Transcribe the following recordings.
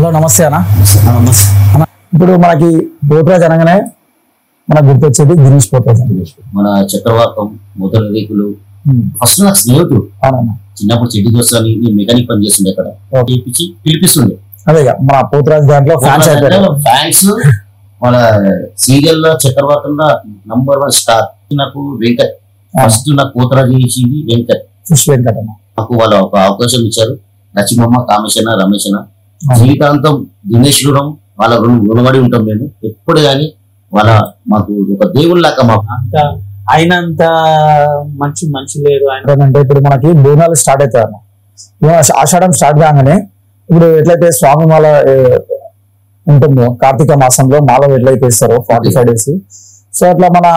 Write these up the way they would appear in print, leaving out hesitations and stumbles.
Hello నమస్తే అన్న. ఇప్పుడు మనకి పోతరాజు అనగానే మనకు గుర్తొచ్చేది దినేష్ పోతరాజు. మన చక్రవాకం మొదటి రేకులు ఫస్ట్ నాకు స్నేహితుడు. చిన్నప్పుడు చెడ్డి దోస్తాని నేను మెకానిక్ పని చేస్తుండే అక్కడ పిలిపిస్తుండే. అదే మన పోతరాజు దాంట్లో ఫ్యాన్స్ మన సీరియల్ లో చక్రవాకంలో #1 స్టార్ నాకు వెంకట్. ఫస్ట్ నాకు పోతరాజు చేసింది వెంకట్. నాకు వాళ్ళ ఒక అవకాశం ఇచ్చారు. నచ్చిమమ్మ, కామేశన, రమేశన. జీవితాంతం దినేష్ రుణం వాళ్ళ రుణపడి ఉంటాం మేము ఎప్పుడు. కానీ వాళ్ళ మాకు ఒక దేవుళ్ళ లాగా మాకు అయినంత మంచి లేరు. అంటే ఇప్పుడు మనకి బోనాలు స్టార్ట్ అవుతాయి అన్న. ఆషాఢం స్టార్ట్ కాగానే ఇప్పుడు ఎట్లయితే స్వామి మాల ఉంటుందో కార్తీక మాసంలో మాల ఎట్లయితే ఇస్తారో 45 days. సో అట్లా మన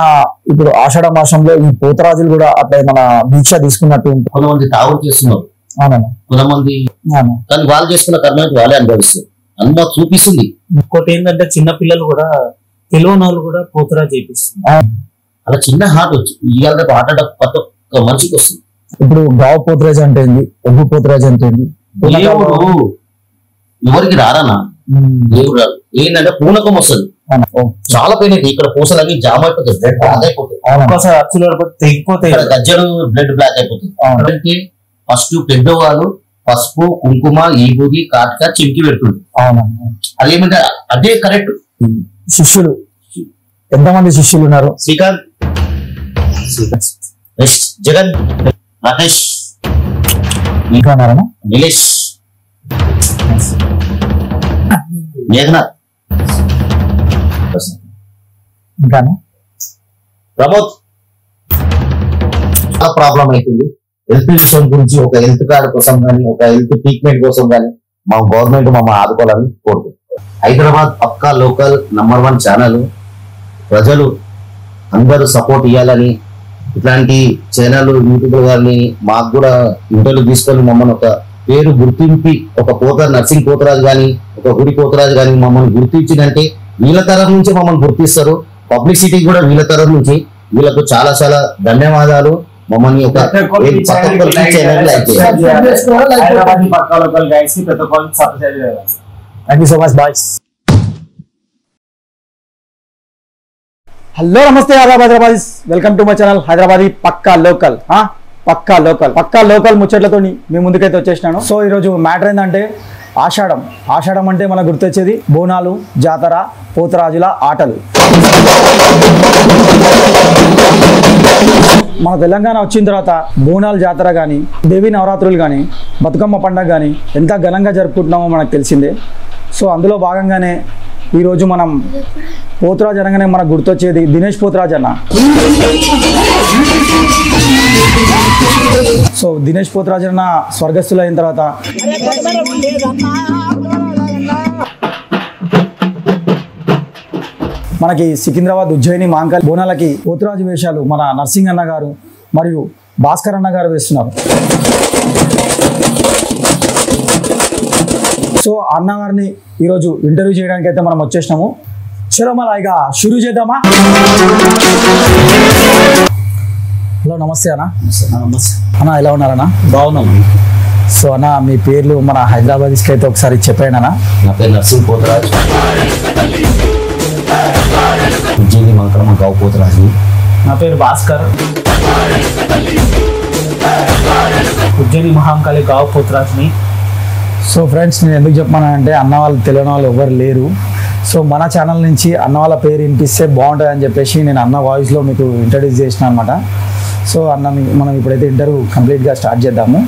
ఇప్పుడు ఆషాఢ మాసంలో ఈ పోతరాజులు కూడా అట్లా మన దీక్ష తీసుకున్నట్టు ఉంటుంది. కొంతమంది తాగుడు చేస్తున్నారు, కొంతమంది కానీ వాళ్ళు చేసుకున్న కర్మ వాళ్ళే అనుభవిస్తారు. అనుభవం చూపిస్తుంది. ఇంకోటి ఏంటంటే చిన్న పిల్లలు కూడా తెలియని వాళ్ళు కూడా పోతరాజు చేపిస్తుంది. అలా చిన్న హార్ట్ వచ్చి ఇవాళ హార్ట్ అటాక్ ప్రతి ఒక్క మనిషికి వస్తుంది. ఇప్పుడు గావు పోతరాజు అంటే ఏంది, ఒగ్గు పోతరాజు అంటే ఏంది? దేవుడు ఎవరికి రారన్నా, దేవుడు రాదు. ఏంటంటే పూనకం వస్తుంది, చాలా పెయిన్ అయితే ఇక్కడ పూసలకి జామ్ అయిపోతుంది, బ్లడ్ బ్లాక్ అయిపోతుంది, తెగిపోతాయి, గజ్జలు బ్లడ్ బ్లాక్ అయిపోతుంది. ఫస్ట్ పెద్దవాళ్ళు పసుపు, కుంకుమ, ఈబూది, కాటిక చిమ్కి పెడుతుంది. అదేమంటే అదే కరెక్ట్. శిష్యులు ఎంతమంది శిష్యులు ఉన్నారు? శ్రీకాంత్, జగన్, రాకేష్, నిలేష్, మేఘనాథ్, ఇంకా ప్రమోద్. చాలా ప్రాబ్లం అవుతుంది హెల్త్ విషయం గురించి. ఒక హెల్త్ కార్డు కోసం కానీ, ఒక హెల్త్ ట్రీట్మెంట్ కోసం కానీ మా గవర్నమెంట్ మమ్మల్ని ఆదుకోవాలని కోరుకుంటున్నాం. హైదరాబాద్ పక్కా లోకల్ #1 ఛానల్. ప్రజలు అందరూ సపోర్ట్ ఇవ్వాలని, ఇట్లాంటి ఛానల్ యూట్యూబ్ గారిని మాకు కూడా ఇంటర్వ్యూ తీసుకొని మమ్మల్ని ఒక పేరు గుర్తింపి, ఒక నర్సింగ్ పోతరాజు కానీ, ఒక గుడి పోతరాజు కానీ మమ్మల్ని గుర్తించిందంటే వీళ్ళ తరం నుంచి మమ్మల్ని గుర్తిస్తారు. పబ్లిసిటీ కూడా వీళ్ళ తరం నుంచి. వీళ్ళకు చాలా చాలా ధన్యవాదాలు. మమ్మల్ని ఒక హలో నమస్తే Hyderabad. Welcome to my channel Hyderabadi పక్కా లోకల్. పక్కా లోకల్ ముచ్చట్లతో మీ ముందుకైతే వచ్చేసినాను. సో ఈరోజు మ్యాటర్ ఏంటంటే ఆషాఢం అంటే మనకు గుర్తొచ్చేది బోనాలు, జాతర, పోతరాజుల ఆటలు. మన తెలంగాణ వచ్చిన తర్వాత బోనాలు జాతర కానీ, దేవీ నవరాత్రులు కానీ, బతుకమ్మ పండుగ కానీ ఎంత ఘనంగా జరుపుకుంటున్నామో మనకు తెలిసిందే. సో అందులో భాగంగానే ఈరోజు మనం పోతరాజు అనగానే మనకు గుర్తొచ్చేది దినేష్ పోతరాజు అన్న. సో దినేష్ పోతరాజు అన్న స్వర్గస్థులు అయిన తర్వాత మనకి సికింద్రాబాద్, ఉజ్జయిని, మాంకాలి బోనాలకి పోతరాజు వేషాలు మన నర్సింగ్ అన్న గారు మరియు భాస్కర్ అన్న గారు వేస్తున్నారు. సో అన్నగారిని ఈరోజు ఇంటర్వ్యూ చేయడానికి అయితే మనం వచ్చేసినాము. చలో మళ్ళీ షురూ చేద్దామా? హలో నమస్తే అన్న. అన్న ఎలా ఉన్నారన్నా? బాగున్నాం. సో అన్న మీ పేర్లు మన హైదరాబాద్కి అయితే ఒకసారి చెప్పాను అన్న. నా పేరు నర్సింగ్ పోతరాజు, ఉజ్జయిని మంకరమ్మ గావు పోతరాజు. నా పేరు భాస్కర్, ఉజ్జయిని మహాంకాళి గావు పోతరాజుని. సో ఫ్రెండ్స్ నేను ఎందుకు చెప్పానంటే అన్న వాళ్ళు తెలియని వాళ్ళు ఎవరు లేరు. సో మన ఛానల్ నుంచి అన్న వాళ్ళ పేరు వినిపిస్తే బాగుంటుంది అని చెప్పేసి నేను అన్న వాయిస్లో మీకు ఇంట్రడ్యూస్ చేసిన అనమాట. సో అన్న మనం ఇప్పుడైతే ఇంటర్వ్యూ కంప్లీట్గా స్టార్ట్ చేద్దాము.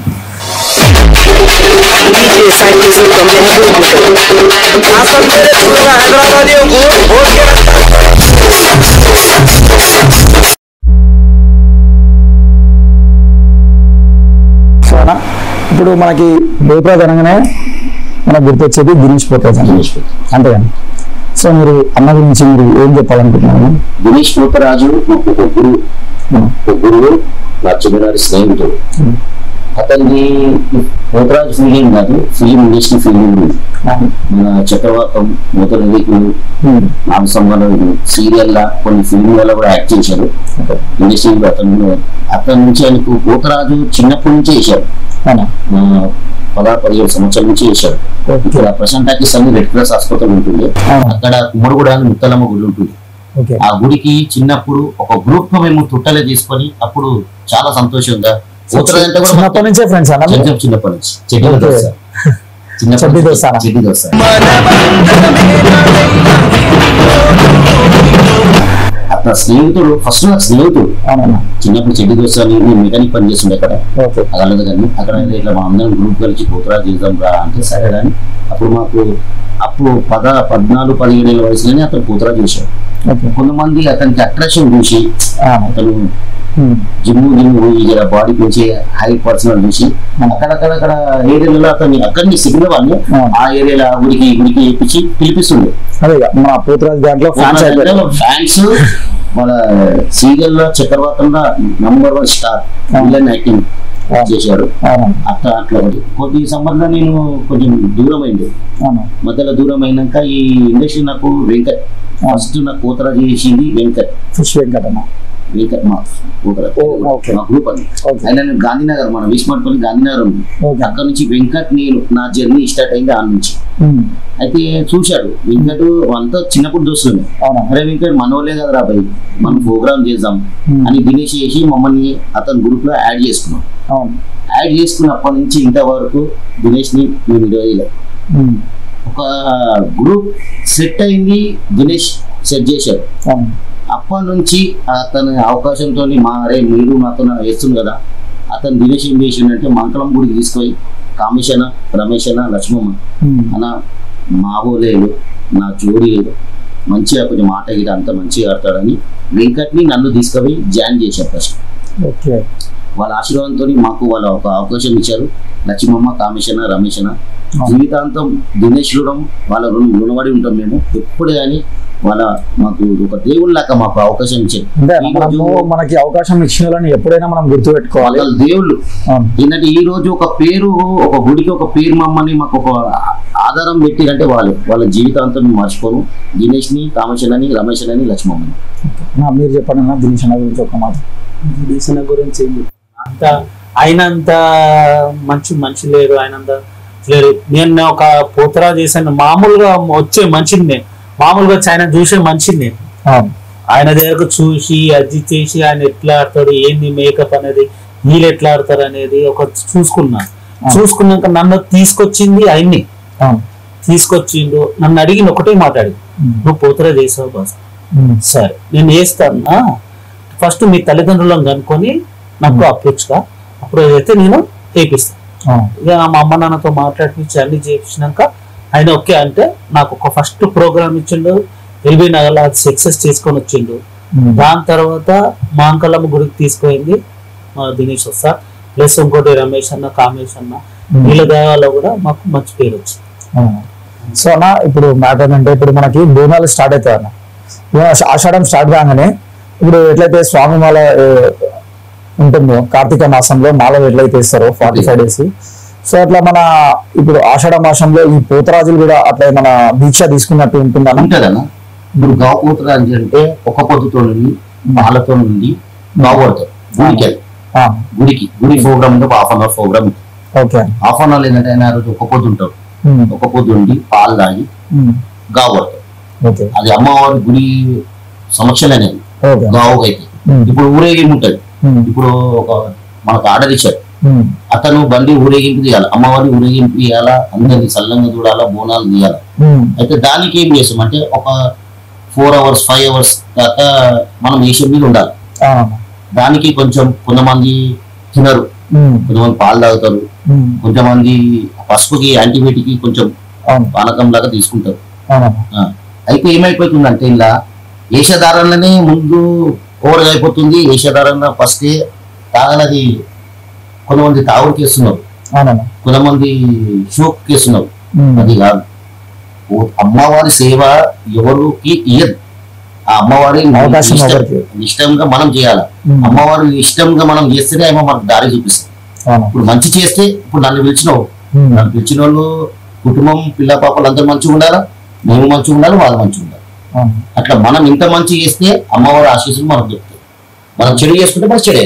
సో అన్న ఇప్పుడు మనకి పోతరాజు అనగానే మనకు గుర్తొచ్చేది దినేష్ పోతరాజు అంతేగాని. సో మీరు అన్న గురించి మీరు ఏం చెప్పాలనుకుంటున్నారు? దినేష్ పోతరాజు ఒక గురువు, నా చిన్ననాటి స్నేహితుడు. అతన్ని పోతరాజు ఫీలింగ్ కాదు, ఫిలిం ఇండస్ట్రీ ఫీలింగ్. మన చక్రవాకం, మొదటి రేకులు, సీరియల్ కొన్ని ఫిలింలలో కూడా యాక్ట్ చేశారు. ఇండస్ట్రీలో అతను నుంచి ఆయనకు పోతరాజు చిన్నప్పటి నుంచే వేశారు. 16-17 సంవత్సరాల నుంచి చేశాడు. ఇక్కడ ప్రశాంత్ టాకీస్ అని రెడ్ క్రాస్ హాస్పిటల్ ఉంటుంది, అక్కడ కుమ్మడిగూడ అని ముత్తలమ్మ గుడి ఉంటుంది. ఆ గుడికి చిన్నప్పుడు ఒక గ్రూప్ గా మేము తుట్టలే తీసుకొని అప్పుడు చాలా సంతోషంగా చిన్నప్పటి నుంచే ఫ్రెండ్స్ చిన్నప్పటి నుంచి చెడ్డి దోశ అట్లా స్నేహితుడు ఫస్ట్ నాకు స్నేహితుడు. చిన్నప్పుడు చెడ్డి దోశ మెకానిక్ పని చేస్తుండే అక్కడ అగలదు, కానీ అక్కడ ఇట్లా మా అందరం గ్రూప్ కలిసి పోతురా చేద్దాం రా అంటే సరే అని అప్పుడు మాకు అప్పుడు 14-17 ఏళ్ళ వయసులోనే అతను పోతురా చేశాడు. కొంతమంది అతనికి అట్రాక్షన్ చూసి అతను జిమ్ ఇలా బాడీ పెంచి హై పర్సనల్ చూసి అక్కడక్కడ ఏరియాలో అతన్ని అక్కడిని సిగ్నల్ ఆ ఏరియాలో గుడికి వేయించి పిలిపిస్తుండే. ఫ్యాన్స్ మన సీరియల్ లో చక్రవర్తంలో #1 స్టార్ విలన్ యాక్టింగ్ చేశాడు. అట్లా కొద్ది సంబంధం నేను కొంచెం దూరం అయింది. మధ్యలో దూరం అయినాక ఈ ఇండస్ట్రీ నాకు వెంకట్ ఫస్ట్ నాకు పోతరా చేసింది వెంకట్ మా గ్రూప్ అని. ఆయన గాంధీనగర్ మన విస్మార్ట్పల్లి గాంధీనగర్ ఉంది, అక్కడ నుంచి వెంకట్ నేను నా జర్నీ స్టార్ట్ అయింది ఆ నుంచి. అయితే చూశాడు వెంకట్ అంతా చిన్నప్పుడు దోస్తులు, అరే వెంకట్ మనోలే కదరా భయ్ మనం ప్రోగ్రామ్ చేద్దాం అని దినేష్ చేసి మమ్మల్ని అతని గ్రూప్ లో యాడ్ చేసుకున్నాం. యాడ్ చేసుకున్నప్పటి నుంచి ఇంతవరకు దినేష్ ని మేము ఇరవైలో ఒక గ్రూప్ సెట్ అయింది, దినేష్ సెట్ చేశాడు. అప్పటి నుంచి అతని అవకాశంతో మీరు నాతో వేస్తుంది కదా, అతను దినేష్ ఏం చేసిండంటే మంకలం గుడికి తీసుకొని కామేశన రమేశన లక్ష్మమ్మ అన్న మావోలేడు నా జోడీలు మంచిగా కొంచెం ఆట గిట అంత మంచిగా ఆడతాడని వెంకట్ని నన్ను తీసుకుపోయి జాయిన్ చేశారు ఫస్ట్. వాళ్ళ ఆశీర్వాదంతో మాకు వాళ్ళ ఒక అవకాశం ఇచ్చారు. లక్ష్మమ్మ కామేశన రమేశన జీవితాంతం దినేష్ వాళ్ళ రుణపడి ఉంటాం మేము ఎప్పుడు. కానీ వాళ్ళ మాకు ఒక దేవుళ్ళక మాకు అవకాశం ఇచ్చారు. మనకి అవకాశం ఇచ్చిన వాళ్ళని ఎప్పుడైనా మనం గుర్తు పెట్టుకోవాలి, దేవుళ్ళు. ఏంటంటే ఈ రోజు ఒక పేరు ఒక గుడికి ఒక పేరు మమ్మల్ని మాకు ఒక ఆధారం పెట్టిరంటే వాళ్ళ జీవితాంతం మర్చిపోను. దినేష్ ని కామేశనని రమేశనని లక్ష్మమ్మని. మీరు చెప్పండి దినేష్ అన్న గురించి ఒక మాట. దినేష్ అన్న గురించి అంత ఆయనంత మనిషి లేరు, ఆయనంత లేరు. నేను ఒక పోతరా చేశాను, మామూలుగా వచ్చే మనిషిని నేను, మామూలుగా ఆయన చూసే మనిషిని నేను. ఆయన దగ్గరకు చూసి అది చేసి ఆయన ఎట్లా ఆడతాడు ఏంది మేకప్ అనేది వీళ్ళు ఎట్లా ఆడతారు అనేది ఒక చూసుకున్నాక నన్ను తీసుకొచ్చింది ఆయన్ని తీసుకొచ్చిండు. నన్ను అడిగిన ఒకటే మాట్లాడి, నువ్వు పోతరా చేసావు బాస్, సరే నేను వేస్తాను, ఫస్ట్ మీ తల్లిదండ్రులను కనుక్కొని నాకు అప్రోచ్గా అప్పుడు అయితే నేను చేపిస్తాను. ఇక మా అమ్మ నాన్నతో మాట్లాడిపించి అన్ని చేపించినాక ఆయన ఓకే అంటే నాకు ఒక ఫస్ట్ ప్రోగ్రామ్ ఇచ్చిండు, ఎల్బీ నగర్లో అది సక్సెస్ చేసుకొని వచ్చిండు. దాని తర్వాత మాంకలమ్మ గుడికి తీసుకుపోయింది దినేష్ సార్, ప్లస్ ఇంకోటి రమేష్ అన్న కామేష్ అన్న వీళ్ళ దయాలో కూడా మాకు మంచి పేరు వచ్చింది. సో అన్న ఇప్పుడు మ్యాటర్ అంటే ఇప్పుడు మనకి బోనాలు స్టార్ట్ అవుతాయి అన్న, ఆషాఢం స్టార్ట్ కాగానే ఇప్పుడు ఎట్లయితే స్వామి మాల ఉంటుందో కార్తీక మాసంలో మాల ఎట్లయితే ఇస్తారో 45 days, సో అట్లా మన ఇప్పుడు ఆషాఢ మాసంలో ఈ పోతరాజులు కూడా అట్లా మన దీక్ష తీసుకున్నట్టు ఉంటుందన్న. ఇప్పుడు గావు పోతరాజు అంటే ఒక పొద్దుతో నుండి మాలతో నుండి గావు పడతారు గుడికి గుడి ప్రోగ్రామ్ అంటే ½ hour ప్రోగ్రామ్. ½ hour ఏంటంటే ఆయన రోజు ఒక పొద్దు ఉంటారు, ఒక పొద్దు ఉండి పాలు తాగి గావు పడతారు. అది అమ్మవారి గుడి సమక్షంలోనే గావు అయితే. ఇప్పుడు ఊరేగింపు ఉంటది, ఇప్పుడు ఒక మనకు ఆర్డర్ ఇచ్చారు, అతను బండి ఊరేగింపు తీయాలి, అమ్మవారిని ఊరేగింపు తీయాలా, అందరినీ సల్లంగా చూడాలా, బోనాలు తీయాలా. అయితే దానికి ఏం చేస్తామంటే ఒక 4 hours 5 hours దాకా మనం ఏ షెడ్ మీద ఉండాలి. దానికి కొంచెం కొంతమంది తినరు, కొంతమంది పాలు తాగుతారు, కొంతమంది పసుపుకి యాంటీబయాటిక్ కొంచెం పానకం లాగా తీసుకుంటారు. అయితే ఏమైపోతుందంటే ఇలా వేషధారణలోనే ముందు ఓవర్గా అయిపోతుంది. వేషధారణ ఫస్ట్ తాగనది కొంతమంది తాగుడు చేస్తున్నారు, కొంతమంది షోక్ చేస్తున్నారు. అది కాదు, అమ్మవారి సేవ ఎవరికి ఇయ్యదు. ఆ అమ్మవారి ఇష్టంగా మనం చేయాలి, అమ్మవారి ఇష్టంగా మనం చేస్తేనే ఆమె మనకు దారి చూపిస్తుంది. ఇప్పుడు మంచి చేస్తే ఇప్పుడు నన్ను పిలిచిన వాళ్ళు కుటుంబం పిల్ల పాపలు అందరూ మంచిగా ఉండాలా, మేము మంచిగా ఉండాలి, వాళ్ళు మంచిగా ఉండాలి. అట్లా మనం ఇంత మంచి చేస్తే అమ్మవారి ఆశీస్సులు మనకు దొరుకుతాయి. మనం చెడు చేసుకుంటే మనకు చెడే.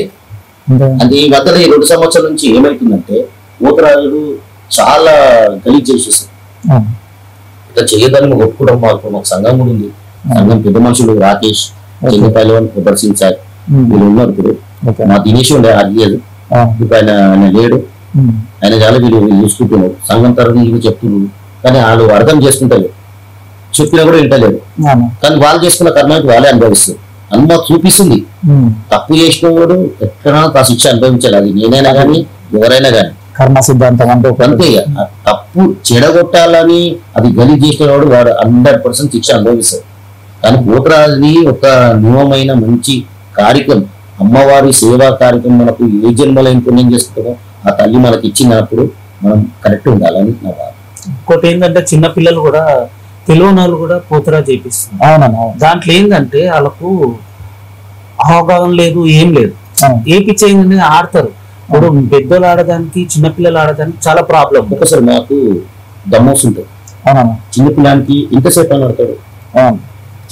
అంటే ఈ గత 2 సంవత్సరాల నుంచి ఏమైతుందంటే పోతరాజులు చాలా గలీజ్ చేసేసారు. ఇట్లా చేయదని మాకు ఒప్పుకోవడం మాకు సంఘం కూడా ఉంది. సంఘం పెద్ద మనుషులు రాకేష్, చెంగపల్లి, కొబ్బరి సింగ్ సార్ వీళ్ళు ఉన్నారు. ఇప్పుడు మా దినేష్ ఉండే అడిగేది, ఇప్పుడు ఆయన లేడు. ఆయన చాలా వీళ్ళు చూసుకుంటున్నారు. సంఘం తరఫు వీళ్ళు చెప్తున్నారు, కానీ వాళ్ళు అర్థం చేసుకుంటారు, చెప్పినా కూడా వింటలేదు. కానీ వాళ్ళు చేసుకున్న కర్మానికి వాళ్ళే అనుభవిస్తారు. అనుభవం చూపిస్తుంది. తప్పు చేసిన వాడు ఎక్కడైనా ఆ శిక్ష అనుభవించాలి. అది నేనైనా కానీ ఎవరైనా కానీ కర్మ సిద్ధాంతం అంతే. తప్పు చెడగొట్టాలని అది గలీజ్ చేసిన వాడు 100% శిక్ష అనుభవిస్తాడు. కానీ పోతరాజుది ఒక నియమమైన మంచి కార్యక్రమం, అమ్మవారి సేవా కార్యక్రమం. మనకు ఏ జన్మలో ఏం పుణ్యం చేసుకుంటామో ఆ తల్లి మనకి ఇచ్చినప్పుడు మనం కరెక్ట్ ఉండాలని నా బాధ. ఇంకోటి ఏంటంటే చిన్న పిల్లలు కూడా తెలియని వాళ్ళు కూడా పోతరాజు చేపిస్తున్నారు. దాంట్లో ఏంటంటే వాళ్ళకు అవగాహన లేదు, ఏం లేదు. ఏపిచ్చేది ఆడతారు. ఇప్పుడు పెద్దోళ్ళు ఆడడానికి చిన్నపిల్లలు ఆడడానికి చాలా ప్రాబ్లం. ఒకసారి మాకు దమ్మోస్ ఉంటుంది. చిన్నపిల్లానికి ఇంతసేపు అని ఆడతాడు.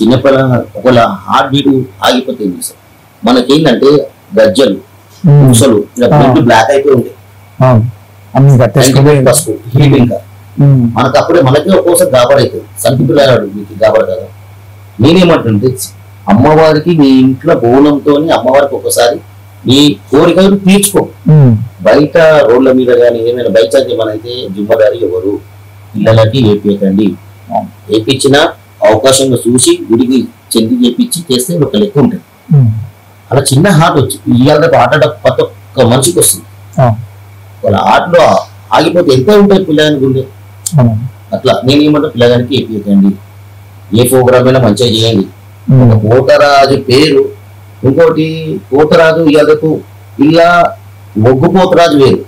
చిన్నపిల్ల ఒకవేళ హార్ట్ బీట్ ఆగిపోతుంది సార్. మనకేంటంటే గజ్జలు ముసలు బ్లాక్ అయిపోయి ఉంటాయి. హీట్ ఇంకా మనకు అప్పుడే మనకి ఒక్కోసారి గాబర్ అవుతుంది. సంతి పిల్లగాడు మీకు గాబర్ కదా. నేనేమంటుంటే అమ్మవారికి మీ ఇంట్లో బోనంతో అమ్మవారికి ఒకసారి నీ కోరికలు తీర్చుకో. బయట రోడ్ల మీద కానీ ఏమైనా బయట మనైతే జిమ్మదారి ఎవరు పిల్లలకి ఏపీయకండి. ఏపించిన అవకాశంగా చూసి గుడికి చెంది చేపించి చేస్తే ఒక లెక్క ఉంటుంది. అలా చిన్న హార్ట్ వచ్చి ఇవాళ హార్ట్ అటాక్ ప్రతి ఒక్క మనిషికి వస్తుంది. వాళ్ళ హార్ట్లో ఆగిపోతే ఎంత ఉంటాయి పిల్లగానికి గుండె. అట్లా నేనేమంటా పిల్లగానికి ఏపీయకండి. ఏ ప్రోగ్రామ్ అయినా మంచిగా చేయండి. పోతరాజు పేరు ఇంకోటి పోతరాజు ఇళ్ళకు ఇలా ఒగ్గు పోతరాజు వేరు.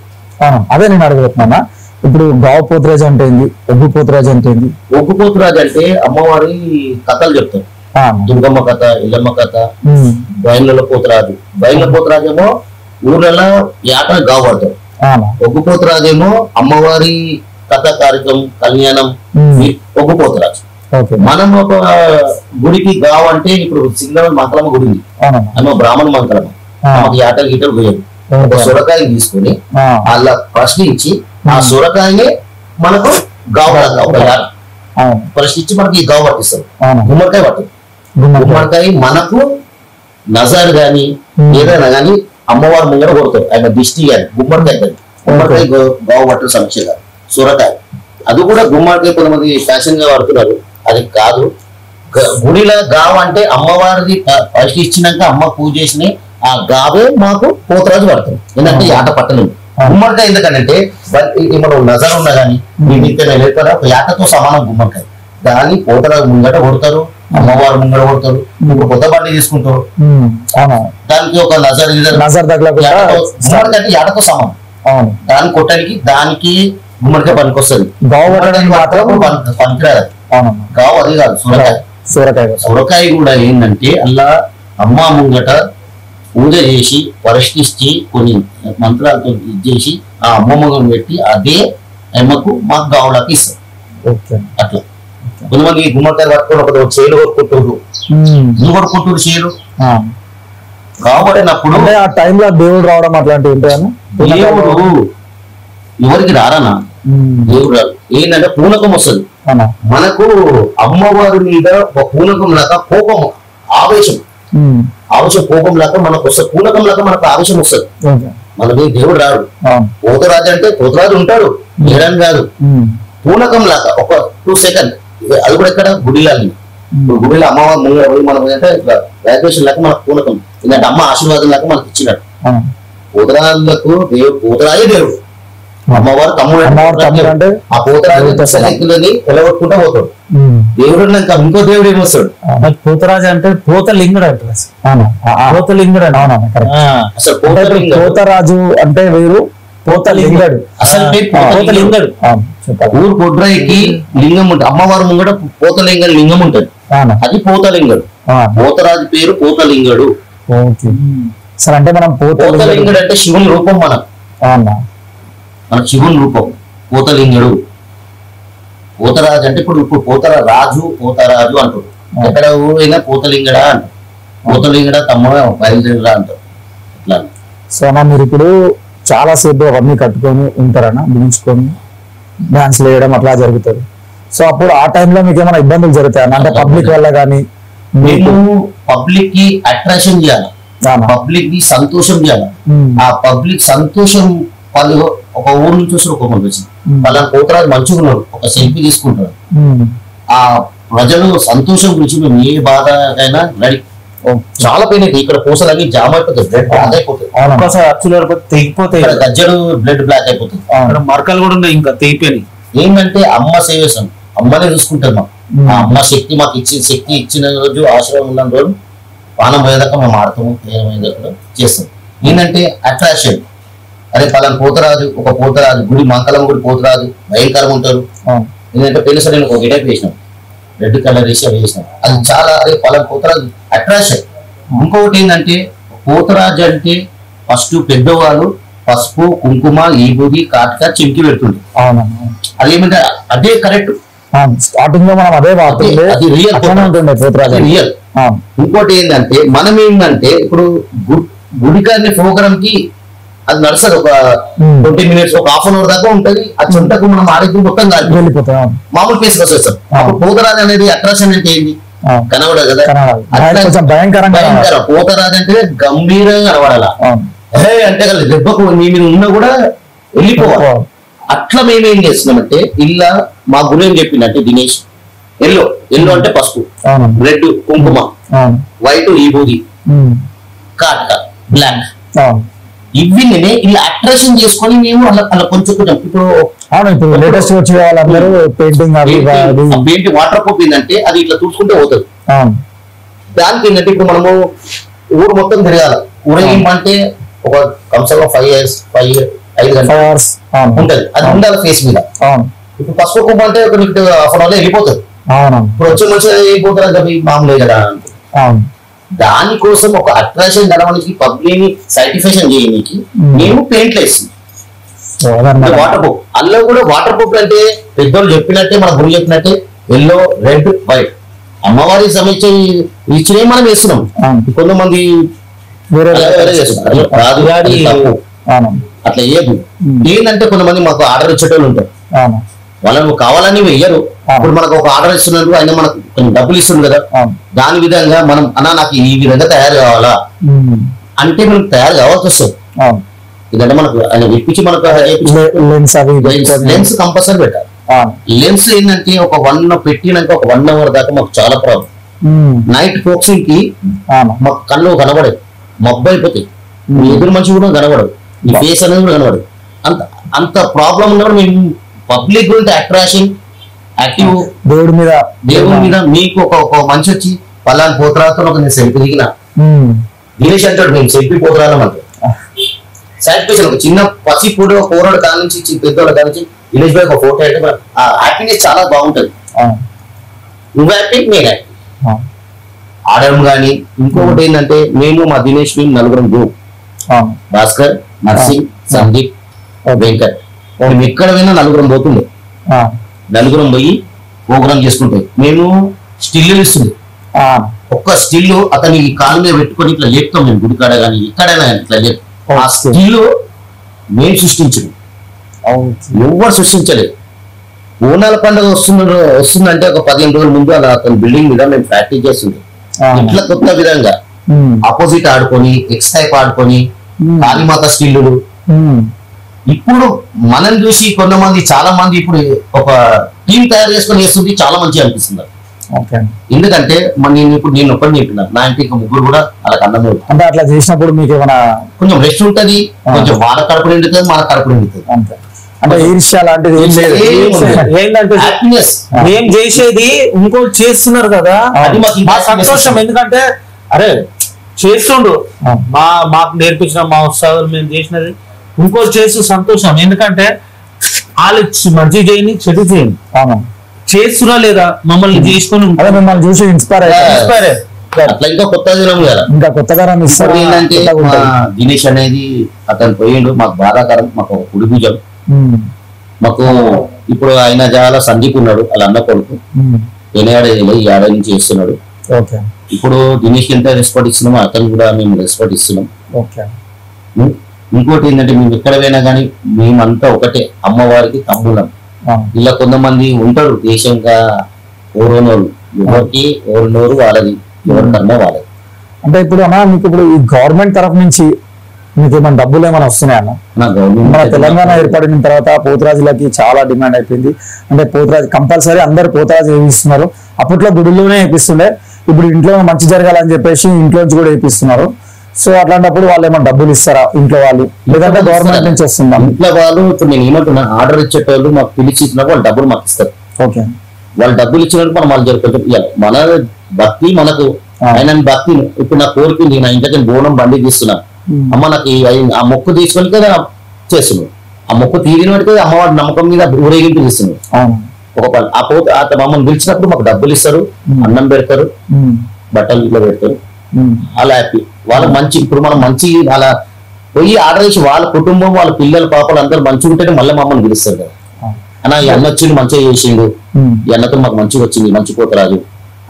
అదే నేను అడగబోతున్నా. ఇప్పుడు గావ పోతరాజు అంటే ఏంది, ఒగ్గు పోతరాజు అంటే ఏంది? ఒగ్గు పోతరాజు అంటే అమ్మవారి కథలు చెప్తారు. దుర్గమ్మ కథ, ఇల్లమ్మ కథ, బయళ్ళలో పోతరాజు. బయళ్ళ పోతరాజు ఏమో ఊర్లలో యాటలు గావు పడతారు. ఒగ్గు పోతరాజు ఏమో అమ్మవారి కథ కార్యక్రమం కళ్యాణం ఒగ్గు పోతరాజు. మనం ఒక గుడికి గావు అంటే ఇప్పుడు సిగ్నల్ మంకలమ్మ గుడి ఉంది, అమ్మ బ్రాహ్మణ మంకలమ్మ. మనకి యాటలు గీటలు పోయాడు. ఒక సొరకాయ తీసుకుని అలా ప్రశ్నించి ఆ సొరకాయని మనకు గావు ప్రశ్నించి మనకి ఈ గావు పట్టిస్తారు. గుమ్మడికాయ పట్టదు. గుమ్మడికాయ మనకు నజర్ గాని ఏదైనా గాని అమ్మవారి ముంగడ కొడతారు. ఆయన దిష్టి గాని గుమ్మడికాయ కానీ గుమ్మడికాయ గావు పట్టిన సమస్య కాదు. సొరకాయ అది కూడా గుమ్మడికాయ కొంతమంది ఫ్యాషన్ గా వాడుతున్నారు. అది కాదు. గుడిలో గావ అంటే అమ్మవారిది ఫస్ట్ ఇచ్చినాక అమ్మ పూజ చేసిన ఆ గావే మాకు పోతరాజు పడుతుంది. ఎందుకంటే యాట పట్టలేదు. గుమ్మడికాయ ఎందుకంటే మనం నజర్ ఉన్నా కానీ మీ లేకపోతే ఒక యాటతో సమానం గుమ్మడికాయ. దాన్ని పోతరాజు ముంగట కొడతారు, అమ్మవారి ముంగట కొడతారు. ఇప్పుడు కొత్త బండి తీసుకుంటారు, దానికి ఒక నజర్ గుమ్మడికాయ యాటతో సమానం. దాన్ని కొట్టడానికి దానికి గుమ్మడికాయ పనికొస్తుంది. పనికిరాదు. గావు అది కాదు, సొరకాయ. సొరకాయ కూడా ఏంటంటే అలా అమ్మ ముంగట పూజ చేసి పరిష్కరించి కొన్ని మంత్రాలతో ఇచ్చేసి ఆ అమ్మ ముంగం పెట్టి అదే అమ్మకు మాకు గావులాకి ఇస్తారు. అట్లా కొంతమంది గుమ్మడికాయ పట్టుకుని ఒక చేలు కొట్టుకుంటారు. ఎందుకు కొట్టుకుంటారు చేలు? గావు పడినప్పుడు ఆ టైంలో దేవుడు రావడం అట్లాంటివి ఉంటాయని. దేవుడు ఎవరికి రారనా? దేవుడు రాదు. ఏంటంటే పూనకం వస్తుంది మనకు. అమ్మవారి మీద ఒక పూనకం లాగా కోపం, ఆవేశం కోపం లాగా మనకు వస్తుంది. పూనకం లాగా మనకు ఆవేశం వస్తుంది. మనకి దేవుడు రాడు. పోతరాజు అంటే పోతరాజు ఉంటాడు, లేడని కాదు. పూనకం లాగా ఒక 2 సెకండ్. అది కూడా ఎక్కడ గుడిలో. గుడిలో అమ్మవారి ముందు పోయి మనం అంటే ఇట్లా వైబ్రేషన్ లాగా మనకు పూనకం. ఎందుకంటే అమ్మ ఆశీర్వాదం లాగా మనకి ఇచ్చినట్టు. పోతరాజులకు దేవుడు, పోతరాజే దేవుడు. అమ్మవారు తమ్ముడు అంటే ఆ పోతరాజు ఎలగొట్టుకుంటా పోతాడు. దేవుడు ఇంకో దేవుడు ఏమొస్తాడు? పోతరాజు అంటే పోతలింగుడు అంటారు. పోతలింగుడు అసలు పోతరాజు అంటే వేరు, పోతలింగడు అసలు పోతలింగడు. ఊరు కొడ్రాయికి లింగం ఉంటుంది. అమ్మవారు ముంగట పోతలింగ లింగం ఉంటుంది. అది పోతలింగడు. పోతరాజు పేరు పోతలింగడు. సరే, అంటే మనం పోతలింగడు అంటే శివుని రూపం. మన శివుని రూపం పోతలింగడు. పోతరాజు అంటే ఇప్పుడు పోతరాజు అంటారు. ఎక్కడ ఊరైనా పోతలింగడా అంటారు. పోతలింగడ తమ్మ బయలుదేరరా అంటారు. అట్లా. సో మీరు ఇప్పుడు చాలా సేపు అవన్నీ కట్టుకొని ఉంటారన్నా, బిగించుకొని డాన్స్లు వేయడం అట్లా జరుగుతుంది. సో అప్పుడు ఆ టైంలో మీకు ఏమైనా ఇబ్బందులు జరుగుతాయి అంటే పబ్లిక్ వల్ల కానీ? మేము పబ్లిక్ కి అట్రాక్షన్ చేయాలి, పబ్లిక్ కి సంతోషం చేయాలి. ఆ పబ్లిక్ సంతోషం వాళ్ళు ఒక ఊరు నుంచి చూసి ఒక మంది వచ్చింది వాళ్ళని పోతరాజు మంచిగా ఉన్నాడు, ఒక సెల్ఫీ తీసుకుంటాడు. ఆ ప్రజలు సంతోషం గురించి మేము ఏ బాధ అయినా రెడీ. చాలా పెయిన్ అయితే ఇక్కడ పూసలన్నీ జామ్ అయిపోతుంది, బ్లడ్ బ్లాక్ అయిపోతుంది, తెగిపోతాయి, గజ్జలు బ్లడ్ బ్లాక్ అయిపోతుంది, మరకలు కూడా ఉన్నాయి ఇంకా తెగిపోయినాయి. ఏంటంటే అమ్మ సేవేశం, అమ్మనే చూసుకుంటారు మాకు. ఆ అమ్మ శక్తి మాకు శక్తి ఇచ్చిన రోజు, ఆశ్రమం ఉన్న రోజు పానం పోయేదాకా మేము ఆడతాము, ఏమైందాక చేస్తాం. ఏంటంటే అట్రాక్షన్. అరే పలానా పోతరాజు, ఒక పోతరాజు గుడి, మంకలం గుడి పోతరాజు భయంకరంగా ఉంటారు. ఏంటంటే పెళ్లి నేను ఒక గిడప్ వేసినాం, రెడ్ కలర్ వేసి అవి వేసినాం. అది చాలా అరే పలానా పోతరాజు అట్రాక్షన్. ఇంకొకటి ఏంటంటే పోతరాజు అంటే ఫస్ట్ పెద్దవాళ్ళు పసుపు కుంకుమ ఈబూది కాటక చిమ్కి పెడుతుంది. అది ఏమంటే అదే కరెక్ట్, స్టార్టింగ్ లో మనం అదే వాడుతుంది, అది రియల్ పోతరాజు రియల్. ఇంకోటి ఏంటంటే మనం ఏంటంటే ఇప్పుడు గుడికాన్ని ప్రోగ్రామ్ కి అది నడుస్తుంది, ఒక 20 minutes ఒక హాఫ్ అన్ అవర్ దాకా ఉంటది. అది చుంటకు మనం ఆరోగ్యం మొత్తం వెళ్ళిపోతాం, మామూలు ప్లేస్ వస్తాం. అప్పుడు పోతరాజు అనేది అట్రాక్షన్ అంటే ఏంటి, కనబడదు కదా, భయంకర. పోతరాజు అంటే గంభీరంగా కనబడాల, అంటే దెబ్బకు నీ మీద ఉన్నా కూడా వెళ్ళిపోవాలి. అట్లా మేమేం చేస్తున్నామంటే ఇలా మా గురి ఏం చెప్పిందంటే దినేష్, ఎల్లో ఎల్లో అంటే పసుపు, రెడ్ కుంకుమ, వైట్ ఈబూది, కాటక బ్లాక్, ఇవి ఇలా అట్రాక్షన్ చేసుకొని మేము అలా కొంచెం కొంచెం ఇప్పుడు లేటెస్ట్ వచ్చే వాళ్ళందరూ పెయింటింగ్ పెయింట్ వాటర్ ప్రూఫ్ ఏంటంటే అది ఇట్లా తుడుచుకుంటే పోతుంది. దానికి ఏంటంటే ఇప్పుడు మనము ఊరు మొత్తం తిరగాలి. ఊరేగింపంటే ఒక కమ్సంగా 5 గంటలు ఉంటది, అది ఉండాలి ఫేస్ మీద. ఇప్పుడు పసుపు కుంకుమ అంటే ఒక హాఫ్ అన్ అవర్ వెళ్ళిపోతుంది. ఇప్పుడు వచ్చే మంచిగా వెళ్ళిపోతారు కదా, మామూలే కదా. దానికోసం ఒక అట్రాక్షన్ కలవడానికి పబ్లిక్ సాటిస్ఫాక్షన్ చేయడానికి మేము పెయింట్లు వేస్తున్నాం. వాటర్ ప్రూఫ్ అల్లో కూడా వాటర్ ప్రూఫ్ అంటే పెద్దోళ్ళు చెప్పినట్టే, మన గురువు చెప్పినట్టే ఎల్లో రెడ్ వైట్ అమ్మవారి సమస్య ఇచ్చినే మనం వేస్తున్నాం. కొంతమంది అట్లా వేయదు. ఏంటంటే కొంతమంది మాకు ఆర్డర్ ఇచ్చేటోళ్ళు ఉంటారు, వాళ్ళని కావాలని వెయ్యరు. ఇప్పుడు మనకు ఒక ఆర్డర్ ఇస్తున్నారు, ఆయన మనకు కొన్ని డబ్బులు ఇస్తుంది కదా, దాని విధంగా మనం అన్నా నాకు ఈ విధంగా తయారు కావాలా అంటే మనకు తయారు కావాల్సి వస్తుంది. ఇదంటే మనకు ఆయన ఇప్పించి మనకు లెన్స్ కంపల్సరీ పెట్టాలి. లెన్స్ ఏంటంటే ఒక 1 పెట్టినాక ఒక 1 hour దాకా మాకు చాలా ప్రాబ్లం. నైట్ ఫోక్సింగ్ కి మాకు కళ్ళు కనబడదు, మబ్బు అయిపోతాయి, ఎదురు మనిషి కూడా కనబడదు, ఈ ఫేస్ అనేది కూడా కనబడదు. అంత ప్రాబ్లం ఉన్నప్పుడు మేము పబ్లిక్ గురించి అట్రాక్షన్ యాక్టివ్ దేవుడి మీద మీకు ఒక మనిషి వచ్చి పలాని పోతరాతో ఒక నేను సెల్ఫీ దిగిన దినేష్ అంటాడు, మేము సెల్ఫీ పోతరాలం అంటే సాటిస్ఫాక్షన్. ఒక చిన్న పసి ఫోటో పోరాడు దాని నుంచి పెద్దోళ్ళ దాని నుంచి దినేష్ భాయ్ ఒక ఫోటో అంటే ఆ హ్యాపీనెస్ చాలా బాగుంటది. నువ్వు హ్యాపీ, నేను హ్యాపీ ఆడడం కానీ. ఇంకొకటి ఏంటంటే మేము మా దినేష్ మేము 4 గ్రూప్, భాస్కర్, నర్సింగ్, సందీప్, వెంకట్, మేము ఎక్కడ పోయినా 4 పోతుండే. 4 పోయి ప్రోగ్రామ్ చేసుకుంటాం. మేము స్టిల్ ఇస్తుంది, ఒక్క స్టిల్ అతని కాలు మీద పెట్టుకొని ఇట్లా లేపుతాం మేము, గుడికాడ కానీ ఎక్కడైనా ఇట్లా లేపు. ఆ స్టిల్ మేము సృష్టించడం, ఎవరు సృష్టించలేదు. బోనాల పండుగ వస్తుందంటే ఒక 15 రోజుల ముందు అలా అతని బిల్డింగ్ మీద మేము ప్రాక్టీస్ చేస్తుంటాం. ఇట్లా కొత్త విధంగా ఆపోజిట్ ఆడుకొని, ఎక్స్ టైప్ ఆడుకొని, కాళీమాత స్టిల్లు. ఇప్పుడు మనం చూసి కొంతమంది చాలా మంది ఇప్పుడు ఒక టీం తయారు చేసుకొని వేస్తుంది, చాలా మంచిగా అనిపిస్తుంది. ఎందుకంటే నేను ఒక్కడిని చెప్పిన నా ఇంటికి 3 కూడా అలా అన్నం అంటే అట్లా చేసినప్పుడు మీకు ఏమైనా కొంచెం రెస్ట్ ఉంటది, కొంచెం వాళ్ళ కడుపు నిండుతుంది, మన కడుపు నిండుతుంది. అంటే ఈర్ష్య లాంటిది ఏంటంటే హ్యాపీనెస్. ఏం చేసేది ఇంకోటి చేస్తున్నారు కదా, అది మాకు సంతోషం. ఎందుకంటే అరే చేస్తుండు, మాకు నేర్పించిన మా ఉత్సాహాలు మేము చేసినది ఇంకోటి చేస్తూ సంతోషం. ఎందుకంటే వాళ్ళు మంచి చేయని చెడు చేయని చేస్తున్నా లేదా మమ్మల్ని చేసుకొని మిమ్మల్ని చూసి ఇన్స్పైర్ అట్లా ఇంకా కొత్త దినం కదా, ఇంకా కొత్తగా ఇస్తారు. ఏంటంటే దినేష్ అనేది అతను పోయిండు, మాకు బాధాకరం. మాకు కుడి భుజం, మాకు ఇప్పుడు ఆయన చాలా సందీప్ ఉన్నాడు, వాళ్ళ అన్న కొడుకు ఈ ఏడాది నుంచి చేస్తున్నాడు. ఇప్పుడు దినేష్ ఎంత రెస్పాట్ ఇస్తున్నామో అతను కూడా మేము రెస్పాట్ ఇస్తున్నాం. ఇంకోటి ఏంటంటే మేము ఎక్కడ పోయినా కానీ మేమంతా ఒకటే, అమ్మవారికి తమ్ముళ్ళం. ఇలా కొంతమంది ఉంటారు దేశంగా ఓరోనోళ్ళు, ఎవరికి ఎవరి నోరు వాళ్ళది, ఎవరి కర్మ వాళ్ళది. అంటే ఇప్పుడు అన్న మీకు ఇప్పుడు ఈ గవర్నమెంట్ తరఫు నుంచి మీకు ఏమైనా డబ్బులు ఏమైనా వస్తున్నాయన్న? మన తెలంగాణ ఏర్పడిన తర్వాత పోతురాజులకి చాలా డిమాండ్ అయిపోయింది. అంటే పోతురాజు కంపల్సరీ అందరు పోతురాజు వేయిస్తున్నారు. అప్పట్లో గుడిలోనే వేపిస్తుండే, ఇప్పుడు ఇంట్లో మంచి జరగాలని చెప్పేసి ఇంట్లోంచి కూడా వేపిస్తున్నారు. సో అట్లాంటప్పుడు వాళ్ళు ఏమైనా డబ్బులు ఇస్తారా ఇంట్లో వాళ్ళు, లేదంటే గవర్నమెంట్ నుంచి వస్తుందా? ఇంట్లో వాళ్ళు ఇప్పుడు నేను ఏమంటున్నా, ఆర్డర్ ఇచ్చేటోళ్ళు మాకు పిలిచి ఇచ్చినప్పుడు వాళ్ళు డబ్బులు మాకు ఇస్తారు. ఓకే, వాళ్ళు డబ్బులు ఇచ్చినప్పుడు మనం వాళ్ళు జరుగుతుంది. మన భక్తి మనకు ఆయన భక్తి. ఇప్పుడు నా కోరిక నా ఇంటికి బోనం బండి తీస్తున్నా, అమ్మ నాకు ఆ మొక్కు తీసుకొని కదా చేస్తున్నాడు. ఆ మొక్కు తీరిన వాడికి అమ్మవారి నమ్మకం మీద ఊరేగింపు తీస్తున్నాడు. ఒక ఆ పోత మమ్మల్ని పిలిచినప్పుడు మాకు డబ్బులు ఇస్తారు, అన్నం పెడతారు, బట్టలు ఇట్లా పెడతారు. అలా హ్యాపీ వాళ్ళకి మంచి. ఇప్పుడు మనం మంచి అలా పోయి ఆర్డర్ చేసి వాళ్ళ కుటుంబం వాళ్ళ పిల్లల పాపలు అందరూ మంచిగా ఉంటేనే మళ్ళీ మమ్మల్ని పిలుస్తారు కదా. అన్న ఈ అన్న వచ్చిండు మంచిగా చేసిండు, ఈ అన్నతో మాకు మంచిగా వచ్చింది, మంచి పోతరాజు.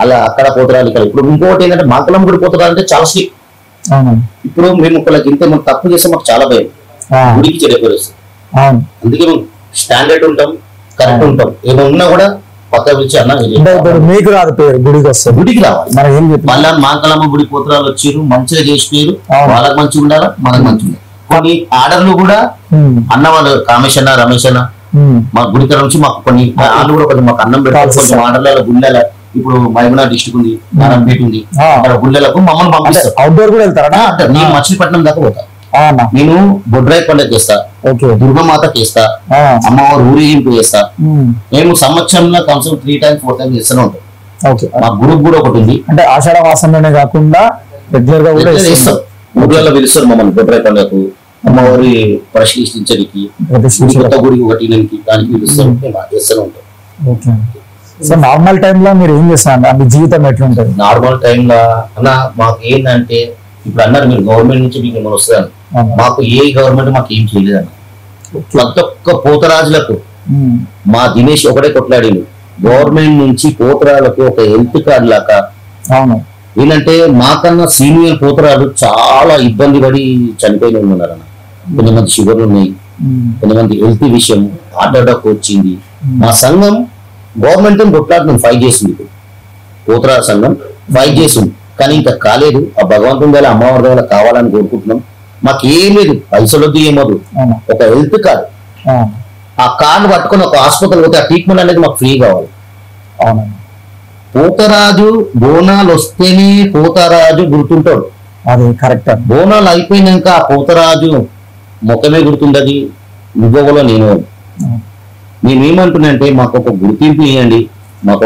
అలా అక్కడ పోతరాజు ఇక్కడ. ఇప్పుడు ఇంకోటి ఏంటంటే మాకలం గుడి పోతరాజు అంటే చాలా స్ట్రిక్ట్. ఇప్పుడు మేము ఒకళ్ళకి ఇంత మనం తప్పు చేస్తే మాకు చాలా భయం, గుడికి చెడపరుస్తుంది. అందుకే మేము స్టాండర్డ్ ఉంటాం, కరెక్ట్ ఉంటాం. ఏమైనా ఉన్నా కూడా పక్క పిలిచి అన్న మీకు రాదు పేరు, గుడికి వస్తుంది. గుడికి రావాలి. మళ్ళీ మాకలమ్మ గుడి పోతరాలు వచ్చారు, మంచిగా చేసిపోయారు. వాళ్ళకి మంచిగా ఉండాలా, మనకు మంచిగా ఉండాలి. కొన్ని ఆర్డర్లు కూడా అన్న వాళ్ళు కామేష్ అన్న, రమేష్ అన్న మా గుడి తర నుంచి మాకు కొన్ని వాళ్ళు కూడా కొంచెం మాకు అన్నం పెట్టాలి. కొంచెం ఆర్డర్ల గుళ్ళ ఇప్పుడు మైమూనా డిస్ట్రిక్ట్ ఉంది, నారాయణపేట ఉంది, అక్కడ గుళ్ళలకు మమ్మల్ని పంపిస్తారు. అవుట్డోర్ కూడా వెళ్తారా? నేను మచిలీపట్నం దాకా పోతా. నేను బొడ్రాయి పండుగ చేస్తా, దుర్గమాతకి వేస్తా, అమ్మవారు ఊరేగింపు చేస్తా. మేము సంవత్సరంలో కనీసం 3 times 4 times చేస్తూనే ఉంటాం. మా గ్రూప్ కూడా ఒకటి ఉంది. అంటే ఆషాఢ మాసంలోనే కాకుండా రెగ్యులర్ గా కూడా చేస్తాం. ఊర్లలో పిలుస్తారు మమ్మల్ని బొడ్రాయి పండుగకు, అమ్మవారి పరిశీలించడానికి, కొత్త గుడికి ఒకటి దానికి పిలుస్తారు. చేస్తూనే ఉంటాం. సో నార్మల్ టైంలో మీరు ఏం చేస్తారు? మీ జీవితం ఎట్లుంటది నార్మల్ టైంలో? అన్న మాకు ఏంటంటే ఇప్పుడు అన్నారు మీరు గవర్నమెంట్ నుంచి మీకు ఏమైనా వస్తుందని. మాకు ఏ గవర్నమెంట్ మాకు ఏం చేయలేదన్న. ప్రతి ఒక్క పోతరాజులకు మా దినేష్ ఒకటే కొట్లాడింది, గవర్నమెంట్ నుంచి పోతరాలకు ఒక హెల్త్ కార్డు లాగా. ఏంటంటే మాకన్నా సీనియర్ పోతరాలు చాలా ఇబ్బంది పడి చనిపోయిన ఉన్నారన్న. కొంతమంది షుగర్లు ఉన్నాయి, కొంతమంది హెల్త్ విషయం, హార్ట్ అటాక్ వచ్చింది. మా సంఘం గవర్నమెంట్ కొట్లాడుతుంది, ఫైట్ చేసింది. ఇప్పుడు పోతరాజు సంఘం ఫైట్ చేసింది, కానీ ఇంకా కాలేదు. ఆ భగవంతుని వల్ల అమ్మవారి వల్ల కావాలని కోరుకుంటున్నాం. మాకు ఏం లేదు, పైసలు వద్దు, ఏమొద్దు, ఒక హెల్త్ కార్డు. ఆ కార్డు పట్టుకొని ఒక హాస్పిటల్ పోతే ఆ ట్రీట్మెంట్ అనేది మాకు ఫ్రీ కావాలి. పోతరాజు బోనాలు వస్తేనే పోతరాజు గుర్తుంటాడు. అది కరెక్ట్. బోనాలు అయిపోయినాక ఆ పోతరాజు ముఖమే గుర్తుండది, నువ్వులో నేను. నేనేమంటున్నానంటే మాకు ఒక గుర్తింపు ఇవ్వండి, మాకు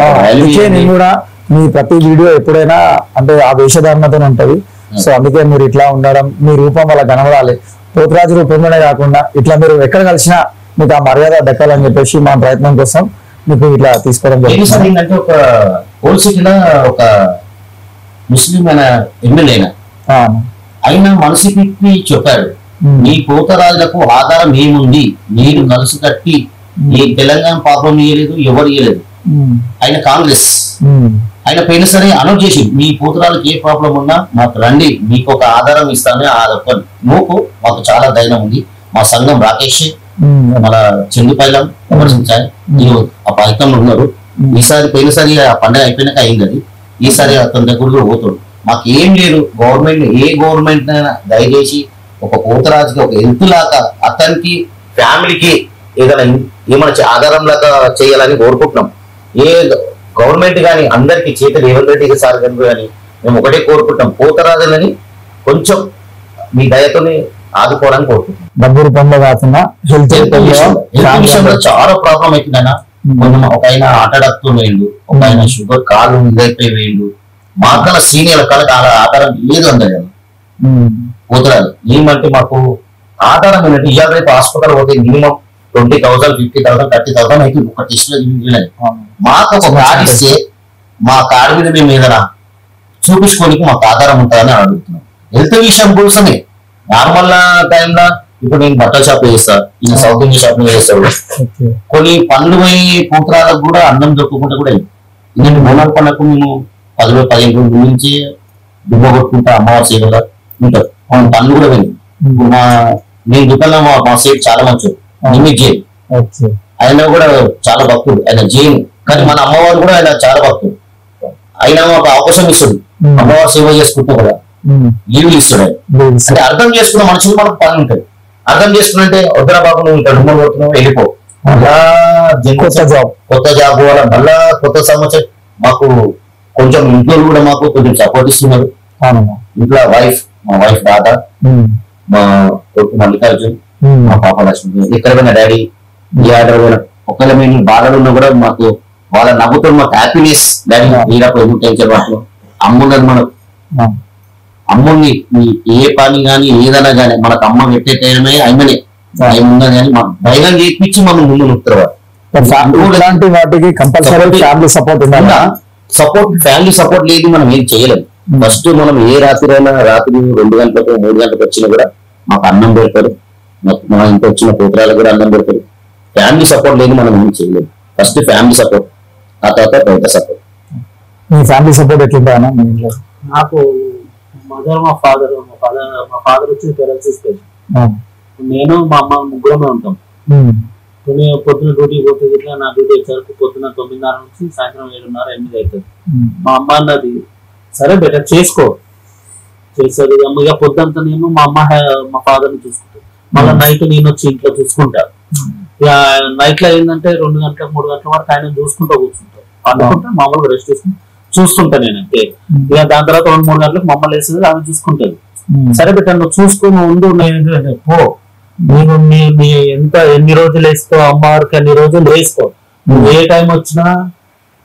కూడా. మీ ప్రతి వీడియో ఎప్పుడైనా అంటే ఆ వేషధారణతో ఉంటది. సో అందుకే మీరు ఇట్లా ఉండడం, మీ రూపం వల్ల కనబడాలి. పోతరాజు రూపంలోనే కాకుండా ఇట్లా మీరు ఎక్కడ కలిసినా మీకు ఆ మర్యాద దక్కాలని చెప్పేసి మా ప్రయత్నం కోసం మీకు ఇట్లా తీసుకోవడం జరిగింది. ఏంటంటే ఒక ఓల్డ్ సిటీలో ఒక ముస్లిం అయిన ఎమ్మెల్యే ఆయన మనసుకి చెప్పాడు, మీ పోతరాజులకు ఆధారం ఏముంది, మీరు కలిసి కట్టి ఏ తెలంగాణ పాపం ఇయ్యలేదు, ఎవరు ఇయ్యలేదు. ఆయన కాంగ్రెస్, ఆయన పైన సరే అనౌన్స్ చేసి మీ పోతరాలకు ఏ ప్రాబ్లం ఉన్నా మాకు రండి, మీకు ఒక ఆధారం ఇస్తాను. నోకు మాకు చాలా ధైర్యం ఉంది. మా సంఘం రాకేష్, మన చెందుపైలం ఆ ప్రయత్నంలో ఉన్నారు. ఈసారి పోయినసారి ఆ పండుగ అయిపోయినాక అయింది అది. ఈసారి అతని దగ్గర కూడా పోతాడు. మాకు ఏం లేదు, గవర్నమెంట్ ఏ గవర్నమెంట్ అయినా దయచేసి ఒక పోతరాజుకి ఒక హెల్త్ లాగా అతనికి ఫ్యామిలీకి ఏదైనా ఏమైనా ఆధారం లాగా చేయాలని కోరుకుంటున్నాం. ఏ గవర్నమెంట్ కానీ అందరికి చేతులు రేవంత్ రెడ్డి సార్ కానీ మేము ఒకటే కోరుకుంటాం, పోతరాజులని కొంచెం మీ దయతోనే ఆదుకోవాలని కోరుకుంటున్నాం. డబ్బు రూపంలో కాకుండా హెల్త్ విషయంలో చాలా ప్రాబ్లం అవుతుందన్న. ఒక ఆయన హార్ట్ అటాక్ తో వేయండు, ఒక ఆయన షుగర్ కాలు ఇదైపోయి వేయండు. మాకన్నా సీనియర్ కాళ్ళకి ఆధారం లేదు అందరు పోతరాజు. ఏమంటే మాకు ఆధారం ఏంటంటే ఇవాళ రేపు హాస్పిటల్ పోతే మినిమం 20,000, 50,000, 30,000 అయితే ఒక టెస్ట్ లో. మాకు ఒక కార్డు ఇస్తే మా కార్డు మీద మేము ఏదైనా చూపించుకోనికి మాకు ఆధారం ఉంటుందని అడుగుతున్నాం. హెల్త్ విషయం కోసమే. నార్మల్ టైంలో ఇప్పుడు నేను బట్టల షాప్ లో చేస్తా, ఈయన సౌత్ ఇండియన్ షాప్ లో చేస్తాడు. కొన్ని పనులు పోయి పూతరాలకు కూడా అన్నం దొరుకుకుంటే కూడా నేను బోనాల పండుగకు మేము 10-15 రోజుల నుంచి దుబ్బ కొట్టుకుంటా అమ్మవారి సేవగా ఉంటారు. పనులు కూడా పోయింది. నేను దుకాణంలో మా సేట్ చాలా మంచి ఆయన కూడా చాలా భక్తుడు, ఆయన జైన్, కానీ మన అమ్మవారు కూడా ఆయన చాలా భక్తుడు. ఆయన ఒక అవకాశం ఇస్తుంది, అమ్మవారు సేవ చేసుకుంటూ కూడా లీవ్లు ఇస్తాడు. అంటే అర్థం చేసుకున్న మనుషులు మనకు పని ఉంటుంది. అర్థం చేసుకున్నంటే వద్దరా బాబు నువ్వు ఇక్కడ రూమ్ కొడుతున్నావు వెళ్ళిపో, మళ్ళా కొత్త జాబ్ వల్ల మళ్ళా కొత్త సంవత్సరం. మాకు కొంచెం ఇంట్లో కూడా మాకు కొంచెం సపోర్ట్ ఇస్తున్నారు. ఇంట్లో మా వైఫ్ దాత, మా కొడుకు మల్లికార్జున్, మా పాప లక్ష్మి, ఎక్కడ పోయినా డాడీ ఈ ఆర్డర్ పోయినా ఒక్కళ్ళ మేము బాధలు ఉన్నా కూడా మాకు వాళ్ళ నవ్వుతో మాకు హ్యాపీనెస్. డాడీ మీరప్పుడు ఎందుకు టెన్షన్ పడుతున్నాం, అమ్మున్నది మనకు. అమ్ముంది ఏ పని కానీ ఏదైనా కానీ మనకు అమ్మ పెట్టే టైమే ఆయననే ఉన్నది కానీ భయం చేయించి మనం ముందు నొక్కుతారు. ఇలాంటి వాటికి కంపల్సరీ ఫ్యామిలీ సపోర్ట్ ఉండాలి. ఫ్యామిలీ సపోర్ట్ లేదు మనం ఏం చేయలేము. ఫస్ట్ మనం ఏ రాత్రి అయినా రాత్రి 2 గంటలకు 3 గంటలకు వచ్చినా కూడా మాకు అన్నం పెడతారు, మా ఇంట్లో వచ్చిన పుత్రాలకు కూడా అన్నం పెడతారు. ఫ్యామిలీ సపోర్ట్ లేదు మనం ఏం చేయలేము. ఫస్ట్ ఫ్యామిలీ సపోర్ట్, ఆ తర్వాత బయట సపోర్ట్. మీ ఫ్యామిలీ సపోర్ట్ ఎట్లుంటాయన్నా? నాకు మదర్, మా ఫాదర్ వచ్చి పెరాలసిస్ పేషెంట్, నేను మా అమ్మ ముగ్గురమే ఉంటాం. పొద్దున డ్యూటీ పోతుంది, ఇట్లా నా డ్యూటీ వచ్చేసరికి పొద్దున 9:30 నుంచి సాయంత్రం 7:30 8 అవుతుంది. మా అమ్మ అన్నది సరే బెటర్ చేసుకో చేసేది. ఇక పొద్దుంతా నేను మా అమ్మ మా ఫాదర్ ని చూసుకుంటాను, మళ్ళీ నైట్ నేను వచ్చి ఇంట్లో చూసుకుంటా. ఇక నైట్ లో ఏంటంటే 2 గంటలకు 3 గంటల వరకు ఆయన చూసుకుంటా కూర్చుంటాను, అనుకుంటా మామూలుగా రెస్ట్ తీసుకుంటా చూసుకుంటా నేను అంతే. ఇక దాని తర్వాత 2-3 గంటలకు మమ్మల్ని వేసేది ఆమె చూసుకుంటది. సరే బెటర్ నువ్వు చూసుకుని ఉండు, నేను పో, నేను ఎన్ని రోజులు వేసుకో అమ్మవారికి అన్ని రోజులు వేసుకో, నువ్వు ఏ టైం వచ్చినా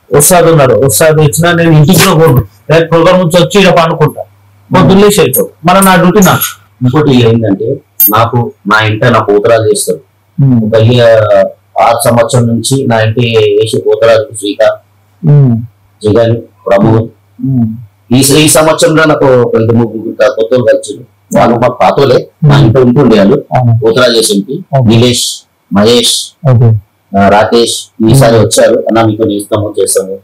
వస్తాది ఉన్నాడు, వస్తాది వచ్చినా నేను ఇంటికి ప్రోగ్రామ్ నుంచి వచ్చి ఇలా అనుకుంటా, పొద్దున్నేసి అయిపోవు. మన నా డ్యూటీ నాకు. ఇంకోటి ఏంటంటే నాకు నా ఇంట నా పూతరాలు చేస్తారు. ఒక 6 సంవత్సరం నుంచి నా ఇంటి వేసి పూతరాజు శ్రీకాంత్, జగన్, ప్రమోద్. ఈ సంవత్సరంలో నాకు 2-3 కొత్తలు కలిసింది. వాళ్ళు మాకు పాతోలే, మా ఇంట్లో ఉంటుండే వాళ్ళు. పూతరాజు చేసింది నిలేష్, మహేష్, రాకేష్ ఈసారి వచ్చారు. అన్న మీకు ఇస్తాము చేస్తాము,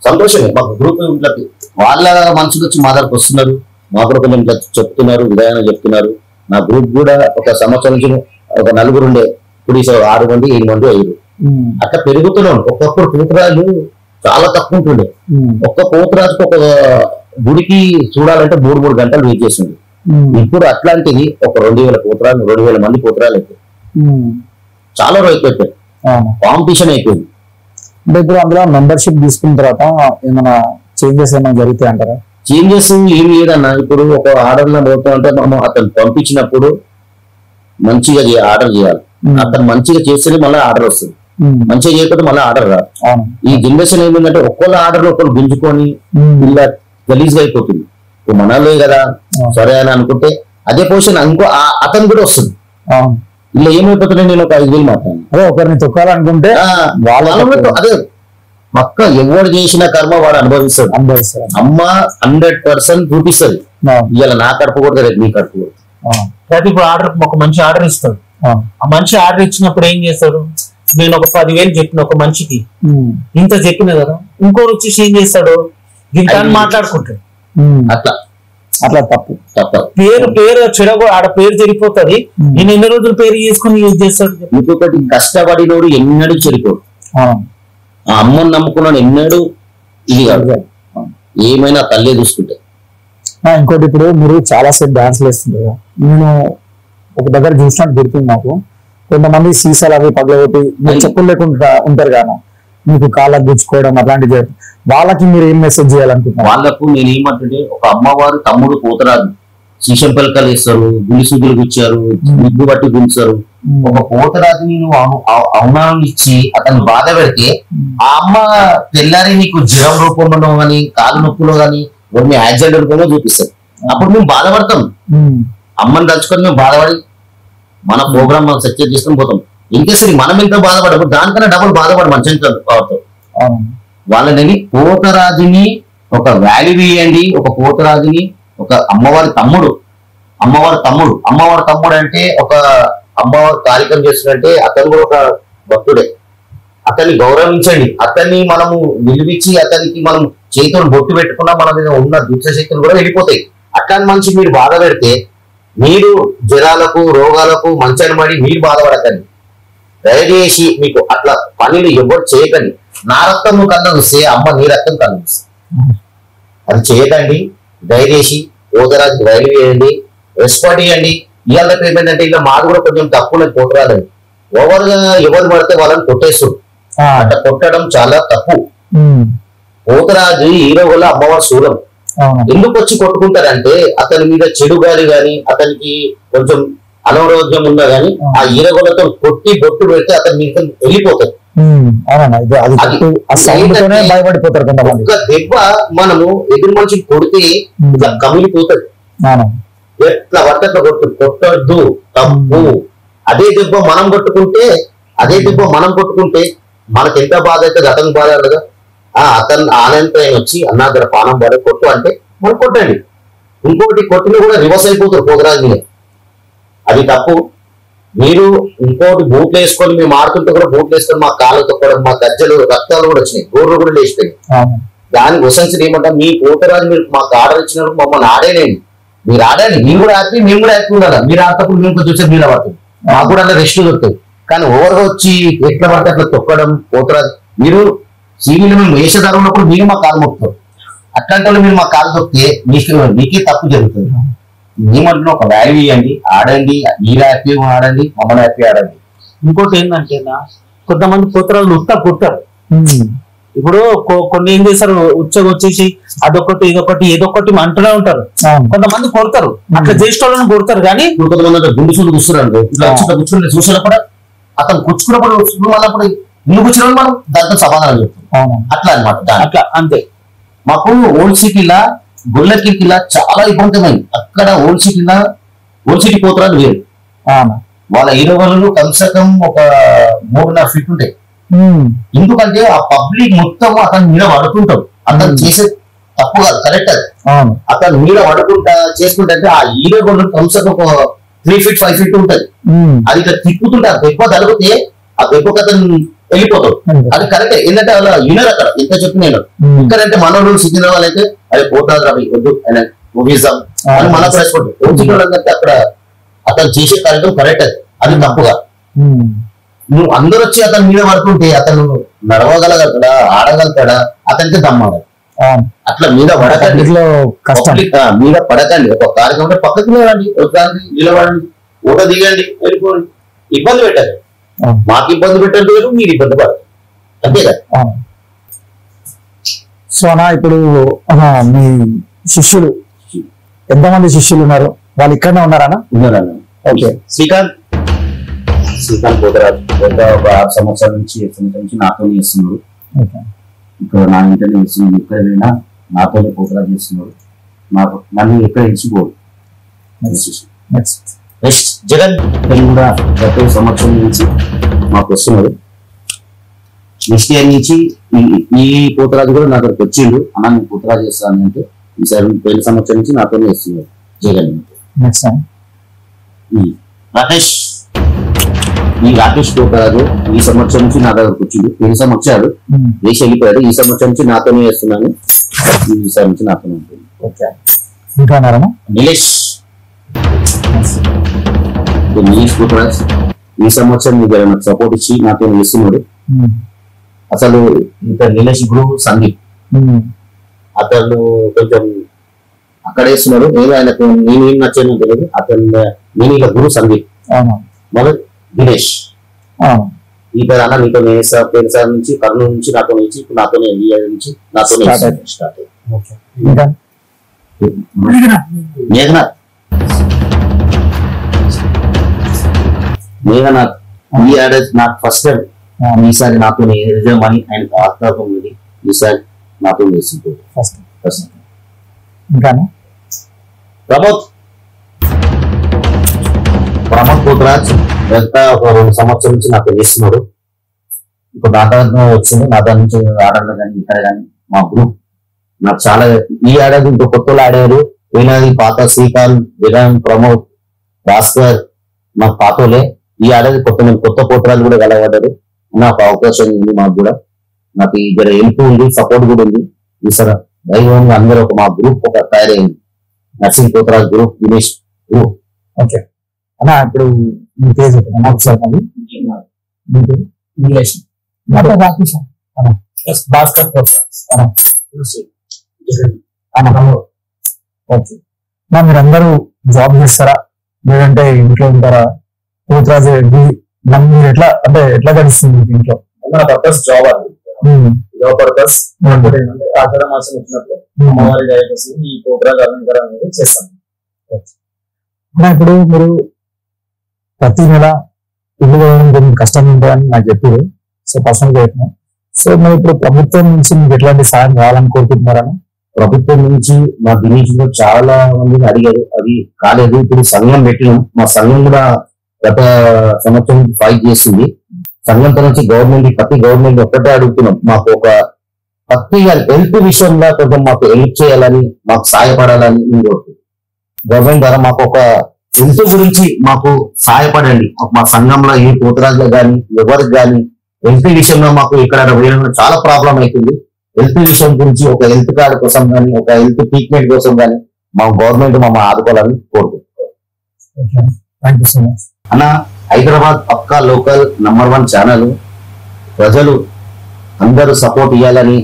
సంతోషమే. మాకు గ్రూప్ ఇంట్లోకి వాళ్ళ మనుషులు వచ్చి మా దగ్గరకు వస్తున్నారు, మా కూడా కొంచెం చెప్తున్నారు, విధానం చెప్తున్నారు. నా గ్రూప్ కూడా ఒక సంవత్సరం నుంచి ఒక 4 ఉండే, ఇప్పుడు 6 మంది 7 మంది 5 అట్లా పెరుగుతున్నాం. ఒక్కొక్కరు పూతరాజు చాలా తక్కువ ఉంటుండే. ఒక్క పోతురాజుకి ఒక గుడికి చూడాలంటే 3 గంటలు వెయిట్ చేసింది. ఇప్పుడు అట్లాంటిది ఒక 2000 పోతురాలు, 2000 మంది పోతురాలు అయిపోయి చాలా రోజులు అయిపోయి కాంపిటీషన్ అయిపోయింది. అంటే ఇప్పుడు అందులో మెంబర్షిప్ తీసుకున్న తర్వాత ఏమైనా చేంజెస్ ఏమైనా జరుగుతాయి అంటారా? చేంజెస్ ఏం లేదన్నా. ఇప్పుడు ఒక ఆర్డర్ లో పోతామంటే మనం అతను పంపించినప్పుడు మంచిగా ఆర్డర్ చేయాలి. అతను మంచిగా చేస్తేనే మళ్ళీ ఆర్డర్ వస్తుంది, మంచిగా చేయకపోతే మళ్ళీ ఆర్డర్ రాదు. ఈ జనరేషన్ ఏమిందంటే ఒక్కళ్ళ ఆర్డర్ ఒకళ్ళు గుంజుకొని ఇలా గలీజ్ గా అయిపోతుంది. ఇప్పుడు మనలే కదా సరే అని అనుకుంటే అదే పొజిషన్ ఇంకో అతను కూడా వస్తుంది. ఇలా ఏమైపోతుంది, నేను ఒక 5,000 మాట్లాడాను, అదే ఒకరిని తొక్కాలనుకుంటే అదే పక్క ఎవరు చేసిన కర్మ వాడు అనుభవిస్తాడు. అమ్మ 100% చూపిస్తుంది. ఇలా నా కడుపు కూడా రేపు నీ కడుపు కూడా. ఇప్పుడు ఆర్డర్ ఒక మంచి ఆర్డర్ ఇస్తాడు. ఆ మంచి ఆర్డర్ ఇచ్చినప్పుడు ఏం చేస్తాడు, నేను ఒక 10,000 చెప్పిన ఒక మనిషికి ఇంత చెప్పిన కదా, ఇంకోటి వచ్చేసి ఏం చేస్తాడు ఇంత మాట్లాడుకుంటాడు. అట్లా తప్పు పేరు చెడగో ఆడ పేరు చెడిపోతుంది. నేను ఎన్ని రోజులు పేరు చేసుకుని యూజ్ చేస్తాడు. ఇంకొకటి కష్టపడినోడు ఎన్నడూ చెడిపోడు. ఆ అమ్మని నమ్ముకున్నాడు ఎన్నడూ ఇది కాదు, ఏమైనా తల్లే చూసుకుంటాయి. ఇంకోటి ఇప్పుడు మీరు చాలా సేపు డాన్స్లు వేస్తుంటారు కదా, నేను ఒక దగ్గర చూసినట్టు గుర్తుంది నాకు. కొంతమంది సీసాలు అవి పగలగొట్టి మీరు చెప్పులు లేకుండా ఉంటారు కదా, మీకు కాళ్ళకు గుచ్చుకోవడం అట్లాంటివి, వాళ్ళకి మీరు ఏం మెసేజ్ చేయాలనుకుంటున్నారు? వాళ్ళకు నేను ఏమంటుంటే, ఒక అమ్మవారు తమ్ముడు పోతరాదు శీషం పలకలు ఇస్తారు, గుడి సూదులు గుచ్చారు, ముగ్గు బట్టి గుంచారు. ఒక పోతరాజుని నువ్వు అవమానం ఇచ్చి అతను బాధ పెడితే ఆ అమ్మ తెల్లారి నీకు జ్వరం రూపంలో గాని కాలు నొప్పులో గాని కొన్ని యాక్సిడెంట్ రూపంలో చూపిస్తారు. అప్పుడు మేము బాధపడతాం. అమ్మని తలుచుకొని మేము బాధపడి మన ప్రోగ్రామ్ మనం సక్సెస్ చేసుకొని పోతాం. ఇంకేసరి మనం ఎంత బాధపడము దానికన్నా డబుల్ బాధపడి మంచి వాళ్ళని పోతరాజుని ఒక వాల్యూ ఇవ్వండి. ఒక పోతరాజుని ఒక అమ్మవారి తమ్ముడు అంటే ఒక అమ్మవారి కార్యక్రమం చేస్తున్నట్టే అతను కూడా ఒక భక్తుడే. అతన్ని గౌరవించండి, అతన్ని మనము నిలిపించి అతనికి మనం చేతులు బొట్టు పెట్టుకున్నా మన మీద ఉన్న దుష్టశక్తులు కూడా వెళ్ళిపోతాయి. అట్లాంటి మనిషి మీరు బాధ పెడితే మీరు జ్వరాలకు రోగాలకు మంచాన్ని పడి మీరు బాధపడకండి. దయచేసి మీకు అట్లా పనులు ఎవరు చేయకండి. నా రక్తం నువ్వు కన్నా చూస్తే అమ్మ నీ రక్తం కన్నా చూస్తే అది చేయకండి. దయచేసి పోతరాజుకి రైలు వేయండి, రెస్పాండ్ ఇవ్వండి. ఇవాళ పేమెంట్ అంటే ఇలా మాది కూడా కొంచెం తక్కువ పోతరాదండి. ఓవర్గా ఎవరు పడితే వాళ్ళని కొట్టేస్తారు. అట్లా కొట్టడం చాలా తప్పు. పోతరాజు హీరో వల్ల అమ్మవారి శూలం. ఎందుకు వచ్చి కొట్టుకుంటారంటే అతని మీద చెడు గాలి గాని అతనికి కొంచెం అనారోగ్యం ఉన్నా గానీ ఆ ఈరగొలతో కొట్టి బొట్టు పెడితే అతని మీద వెళ్ళిపోతాయి. భయపడిపోతారు. ఒక దెబ్బ మనము ఎదురు మనిషికి కొడితే ఇట్లా కమిలిపోతుంది. ఎట్లా పట్టట్లా కొట్టద్దు, తప్పు. అదే దెబ్బ మనం కొట్టుకుంటే మనకి ఎంత బాధ అవుతుంది, అతనికి బాధ ఉండగా. అతను ఆనంద వచ్చి అన్నా దగ్గర పానం పడే కొట్టు అంటే మనం కొట్టండి. ఇంకోటి కొట్టిన కూడా రివర్స్ అయిపోతారు పోతరాజు. అది తప్పు. మీరు ఇంకోటి బూట్లు వేసుకొని మేము ఆడుతుంటే కూడా బూట్లు వేసుకొని మా కాళ్ళు తొక్కడం, మా గజ్జలు రక్తాలు కూడా వచ్చినాయి, గోర్లు కూడా లేచిపోయి. దానికి వసంచి ఏమంటా మీ పోతరాజు మీరు మాకు ఆర్డర్ ఇచ్చినప్పుడు మమ్మల్ని ఆడేనండి, మీరు ఆడండి, మీరు కూడా హ్యాపీ, మేము కూడా హ్యాపీ ఉండాలి. మీరు ఆడతప్పుడు మేము కొంచెం చూసే మీరు పడుతుంది, మాకు కూడా అలా రెస్ట్ దొరుకుతుంది. కానీ ఓవర్గా వచ్చి ఎట్లా పడితే అట్లా తొక్కడం పోతరాజు. మీరు సీవీలో మేము వేషధారం ఉన్నప్పుడు మీరు మా కాలు మొక్కుతారు. అట్లాంటి వాళ్ళు మీరు మా కాలు తొక్కితే మీకే తప్పు జరుగుతుంది. ఏమంటున్నా ఒక వాల్యూ ఇవ్వండి, ఆడండి, మీరు హ్యాపీగా ఆడండి, మమ్మల్ని హ్యాపీ ఆడండి. ఇంకోటి ఏంటంటే కొంతమంది పోతరాలు ఉత్తా కొట్టారు. ఇప్పుడు కొన్ని ఏం చేస్తారు, ఉచ్చగా వచ్చేసి అదొకటి ఇదొకటి ఏదొకటి అంటూనే ఉంటారు. కొంతమంది కొడతారు, అట్లా చేసేటోళ్ళని కొడతారు. కానీ కొంతమంది గుండు చూడు కూర్చున్నారు, ఇట్లా కూర్చుని చూసినప్పుడు అతను కూర్చుకున్నప్పుడు అన్నప్పుడు ఇల్లు కూర్చున్న మనం దాంతో సమాధానం చెప్తాం. అట్లా అనమాట. అట్లా అంతే. మాకు ఓల్డ్ సిటీలా గుళ్ళకిలా చాలా ఇబ్బందిమైంది. అక్కడ ఓల్డ్ సిటీ పోతరాలు వేరు. వాళ్ళ హీరో వాళ్ళు కమ్సకం ఒక 3.5 ఫీట్ ఉంటాయి. ఎందుకంటే ఆ పబ్లిక్ మొత్తం అతని మీద పడుతుంటారు. అతను చేసే తప్పు కాదు, కరెక్ట్. అది అతను మీద పడుకుంటా చేసుకుంటే ఆ హీరో వాళ్ళు కమ్సకం ఒక 3 ఫీట్ 5 ఫీట్ ఉంటది. అది ఇట్లా తిప్పుతుంటే ఆ దెబ్బ తగిలితే ఆ దెబ్బకి అతను వెళ్ళిపోతాడు. అది కరెక్టే. ఏంటంటే అలా వినరు అక్కడ ఎంత చెప్పిన. ఇక్కడంటే మనోళ్ళు సికింద్రాబాద్ అయితే అది పోతాడు రవి వద్దు ఆయన మూవీజం అని మన ప్రెస్కుంటే అక్కడ అతను చేసే కార్యక్రమం కరెక్ట్. అది తప్పుగా నువ్వు అందరూ వచ్చి అతని మీద పడుతుంటే అతను నడవగలగలుగుతాడా, ఆడగలుగుతాడా, అతనికి దమ్మాడు. అట్లా మీద పడకండి, మీద పడకండి. ఒక కార్యక్రమం పక్కకి నిలవండి, ఒకసారి నిలబడండి, ఊట దిగండి, వెళ్ళిపోండి. ఇబ్బంది పెట్టారు, మాకు ఇబ్బంది పెట్టారు, మీరు ఇబ్బంది పడతారు, అంతే కదా. సో అన్నా ఇప్పుడు మీ శిష్యులు ఎంతమంది శిష్యులు ఉన్నారు? వాళ్ళు ఇక్కడనే ఉన్నారన్నా? ఉన్నారన్న. ఓకే. శ్రీకాంత్ పోతరాజు ఒక 6 సంవత్సరాల నుంచి 7 సంవత్సరాల నుంచి నాతో చేస్తున్నారు. ఇక్కడ నా ఇంటర్వ్యూ చేస్తున్నాడు. ఎక్కడైనా నాతోనే పోతరాజు చేస్తున్నాడు. నాకు నన్ను ఎక్కడ ఎంచుకోడు. నెక్స్ట్ జగన్ కూడా గత సంవత్సరం నుంచి మాకు వస్తున్నాడు. నెక్స్ట్ ఇయర్ నుంచి ఈ పోతరాజు కూడా నా దగ్గరకు వచ్చిండు. అన్న నేను పోతరాజు చేస్తాను అంటే ఈసారి 1 సంవత్సరం నుంచి నాతోనే చేస్తున్నాడు జగన్. రాకేష్ పోతరాజు ఈ సంవత్సరం నుంచి నా దగ్గరకు వచ్చిండు. 1 సంవత్సరం వచ్చాడు, వేసి వెళ్ళిపోయాడు. ఈ సంవత్సరం నుంచి నాతోనే చేస్తున్నాను. ఈసారి నుంచి నాతోనే ఉంటుంది. నీలేష్ పోతరాజు ఈ సంవత్సరం నాకు సపోర్ట్ ఇచ్చి నాతో చేస్తున్నాడు. అసలు ఇంకా నీలేష్ ఇప్పుడు సందీప్ అతను కొంచెం అక్కడ వేస్తున్నాడు. నేను ఆయనకు నేనేం నచ్చానో తెలియదు. అతను నేను ఇలా గురు సందీప్ మొదటి దినేష్ ఈ పేరు అన్న నీతో పేరుసారి నుంచి కర్నూలు నుంచి నాతో నుంచి ఇప్పుడు నాతోనే నుంచి నాతోనే స్టార్ట్ మేఘనాథ్ ఈ ఏడాది నాకు ఫస్ట్ టైం. ఈసారి నాతో నిజమని ఆయనకు ఆత్మకం ఉంది. ఈసారి నాతో వేసింది ప్రమోద్ పోతరాజ్ ఎంత ఒక 2 సంవత్సరం నుంచి నాకు చేస్తున్నాడు. ఇప్పుడు నా దగ్గర వచ్చింది. నా దగ్గర నుంచి ఆడల్లో కానీ ఇక్కడ కానీ మా గ్రూప్ నాకు చాలా ఈ ఏడాది ఇంకో కొత్తలు ఆడారు. వీణాది పాత శ్రీకాంత్, జగన్, ప్రమోద్, భాస్కర్ నాకు పాతోలే. ఈ ఏడాది కొత్త పోతరాలు కూడా కలగబడ్డారు. నాకు అవకాశం ఉంది. మాకు కూడా నాకు ఇక్కడ హెల్ప్ ఉంది, సపోర్ట్ కూడా ఉంది. ఈసారి దైవంగా అందరూ ఒక మా గ్రూప్ ఒక తయారైంది. Nursing Potharaj group, Dinesh group. Okay అన్నా ఇప్పుడు మీ పేజ్ ఒకసారి ఇంగ్లీష్ భాస్కర్ ఓకే. మీరందరూ జాబ్ చేస్తారా లేదంటే ఇంట్లో ఉంటారా? పోతరాజు మీరు ఎట్లా గడుస్తుంది మీకు ఇంట్లో? మన పర్పస్ జాబ్ అండి. జాబ్ పర్పస్ ఏంటంటే ఆషాఢ మాసం వచ్చినప్పుడు అమ్మవారి దయ కోసం ఈ పోతరాజు అలంకారం అనేది చేస్తాం. ఇప్పుడు మీరు ప్రతి నెల ఇల్లు వేయడం కొంచెం కష్టం ఉంటుందని నాకు చెప్పారు. సో పర్సనల్ గా చెప్పిన. సో మీరు ఇప్పుడు ప్రభుత్వం నుంచి మీకు ఎట్లాంటి సాయం కావాలని కోరుకుంటున్నారని? ప్రభుత్వం నుంచి మా విలేజ్ లో చాలా మందిని అడిగారు, అది కాలేదు. ఇప్పుడు సంఘం పెట్టినాం. మా సంఘం కూడా గత సంవత్సరం ఫైట్ చేసింది. సంఘంతో నుంచి ప్రతి గవర్నమెంట్ ఒక్కటే అడుగుతున్నాం, మాకు ఒక ప్రతి హెల్త్ విషయంలో కొంచెం మాకు హెల్ప్ చేయాలని, మాకు సహాయపడాలని మేము కోరుతున్నాం. గవర్నమెంట్ ద్వారా మాకు ఒక హెల్త్ గురించి మాకు సహాయపడండి. మా సంఘంలో ఏ పోతరాజులకు కానీ ఎవరికి కానీ హెల్త్ విషయంలో మాకు ఇక్కడ వేయడంలో చాలా ప్రాబ్లం అవుతుంది. హెల్త్ విషయం గురించి ఒక హెల్త్ కార్డు కోసం కానీ ఒక హెల్త్ ట్రీట్మెంట్ కోసం కానీ మా గవర్నమెంట్ మమ్మల్ని ఆదుకోవాలని కోరుకుంటున్నాం. థ్యాంక్ యూ సో మచ్ అన్న. హైదరాబాద్ పక్కా లోకల్ #1 ఛానల్. ప్రజలు అందరూ సపోర్ట్ ఇవ్వాలని,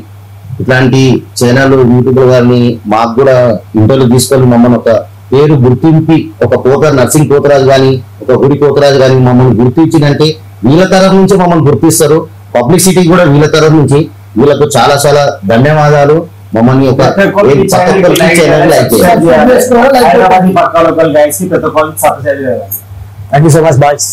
ఇట్లాంటి ఛానల్ యూట్యూబ్ గారిని మాకు కూడా ఇంటర్వ్యూ తీసుకొని మమ్మల్ని ఒక పేరు గుర్తింపి, ఒక నర్సింగ్ పోతరాజు కానీ ఒక గుడి పోతరాజు కానీ మమ్మల్ని గుర్తించిందంటే వీళ్ళ తరఫు నుంచి మమ్మల్ని గుర్తిస్తారు. పబ్లిసిటీ కూడా వీళ్ళ తరఫు నుంచి. వీళ్ళకు చాలా చాలా ధన్యవాదాలు. మమ్మల్ని ఒక thank you so much boys.